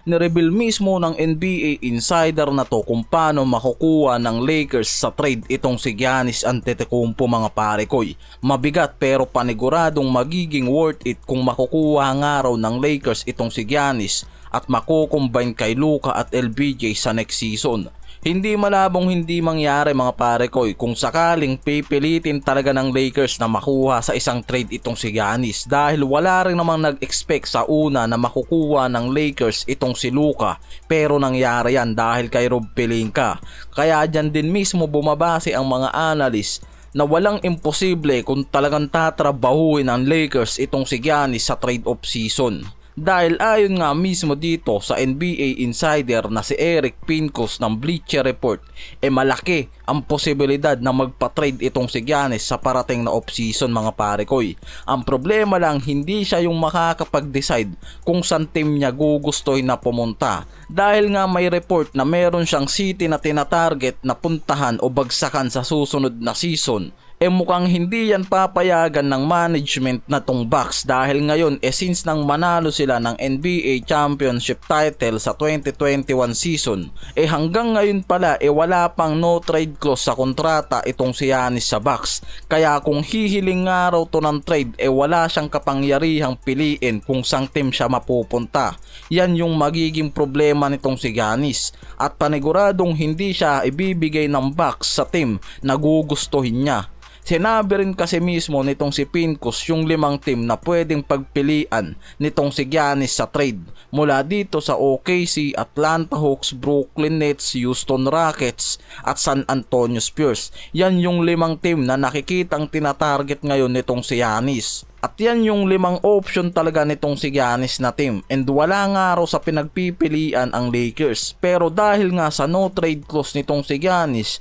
Nireveal mismo ng NBA insider na to kung paano makukuha ng Lakers sa trade itong si Giannis Antetokounmpo mga pare koy. Mabigat pero paniguradong magiging worth it kung makukuha nga raw ng Lakers itong si Giannis at makukombine kay Luka at LBJ sa next season. Hindi malabong hindi mangyari mga pare koy kung sakaling pipilitin talaga ng Lakers na makuha sa isang trade itong si Giannis, dahil wala rin namang nag-expect sa una na makukuha ng Lakers itong si Luka, pero nangyari yan dahil kay Rob Pelinka. Kaya dyan din mismo bumabase ang mga analyst na walang imposible kung talagang tatrabahuin ng Lakers itong si Giannis sa trade off season. Dahil ayon nga mismo dito sa NBA insider na si Eric Pincus ng Bleacher Report, malaki ang posibilidad na magpa-trade itong si Giannis sa parating na off-season mga pare koy. Ang problema lang, hindi siya yung makakapag-decide kung saan team niya gugustuhin na pumunta. Dahil nga may report na meron siyang city na tinatarget na puntahan o bagsakan sa susunod na season. Mukhang hindi yan papayagan ng management na tong Bucks, dahil ngayon since nang manalo sila ng NBA Championship title sa 2021 season, hanggang ngayon pala wala pang no trade clause sa kontrata itong si Giannis sa Bucks. Kaya kung hihiling nga raw to ng trade, wala siyang kapangyarihang piliin kung sang team siya mapupunta. Yan yung magiging problema nitong si Giannis, at paniguradong hindi siya ibibigay ng Bucks sa team na gugustuhin niya. Sinabi rin kasi mismo nitong si Pincus yung 5 team na pwedeng pagpilian nitong si Giannis sa trade, mula dito sa OKC, Atlanta Hawks, Brooklyn Nets, Houston Rockets at San Antonio Spurs. Yan yung 5 team na nakikitang tinatarget ngayon nitong si Giannis. At yan yung 5 option talaga nitong si Giannis na team, and wala nga raw sa pinagpipilian ang Lakers. Pero dahil nga sa no trade clause nitong si Giannis,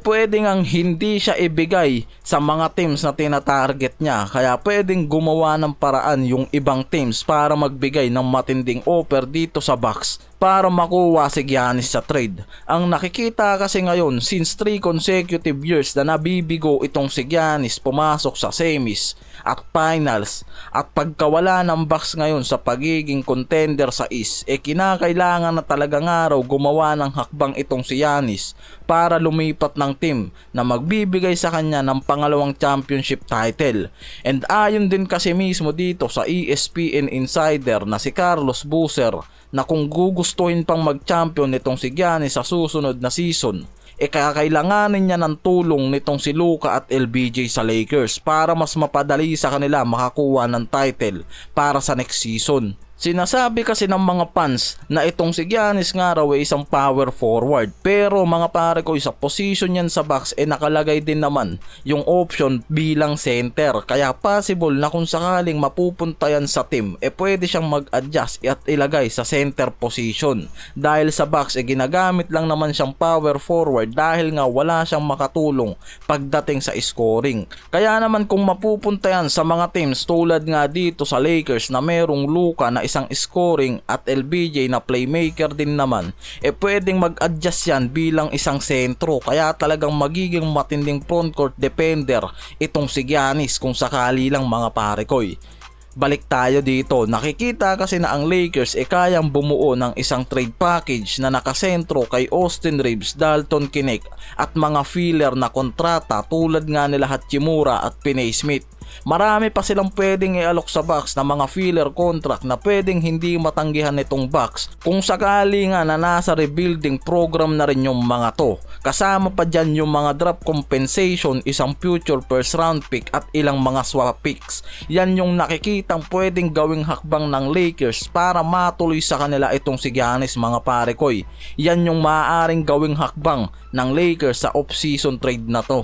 pwede ngang hindi siya ibigay sa mga teams na tinatarget niya, kaya pwedeng gumawa ng paraan yung ibang teams para magbigay ng matinding offer dito sa Bucks para makuha si Giannis sa trade. Ang nakikita kasi ngayon, since 3 consecutive years na nabibigo itong si Giannis pumasok sa semis at finals, at pagkawala ng Bucks ngayon sa pagiging contender sa East, kinakailangan na talaga nga raw gumawa ng hakbang itong si Giannis para lumipat ng team na magbibigay sa kanya ng pangalawang championship title. And ayon din kasi mismo dito sa ESPN insider na si Carlos Boozer, na kung gugustuhin pang mag-champion nitong si Giannis sa susunod na season, kakailanganin niya ng tulong nitong si Luka at LBJ sa Lakers para mas mapadali sa kanila makakuha ng title para sa next season. Sinasabi kasi ng mga fans na itong si Giannis nga raw isang power forward, pero mga pare ko, sa position yan sa Bucks nakalagay din naman yung option bilang center, kaya possible na kung sakaling mapupunta yan sa team, pwede siyang mag-adjust at ilagay sa center position. Dahil sa Bucks ginagamit lang naman siyang power forward dahil nga wala siyang makatulong pagdating sa scoring. Kaya naman kung mapupunta yan sa mga teams tulad nga dito sa Lakers na merong Luka na isang scoring at LBJ na playmaker din naman, pwedeng mag-adjust yan bilang isang sentro. Kaya talagang magiging matinding frontcourt defender itong si Giannis kung sakali lang mga pare koy. Balik tayo dito, nakikita kasi na ang Lakers kayang bumuo ng isang trade package na nakasentro kay Austin Reeves, Dalton Knecht at mga filler na kontrata tulad nga nila Hachimura at Finney Smith. Marami pa silang pwedeng ialok sa Bucks na mga filler contract na pwedeng hindi matanggihan nitong Bucks kung sakali nga na nasa rebuilding program na rin yung mga to. Kasama pa dyan yung mga drop compensation, isang future first round pick at ilang mga swap picks. Yan yung nakikitang pwedeng gawing hakbang ng Lakers para matuloy sa kanila itong si Giannis mga pare koy. Yan yung maaaring gawing hakbang ng Lakers sa off-season trade na to.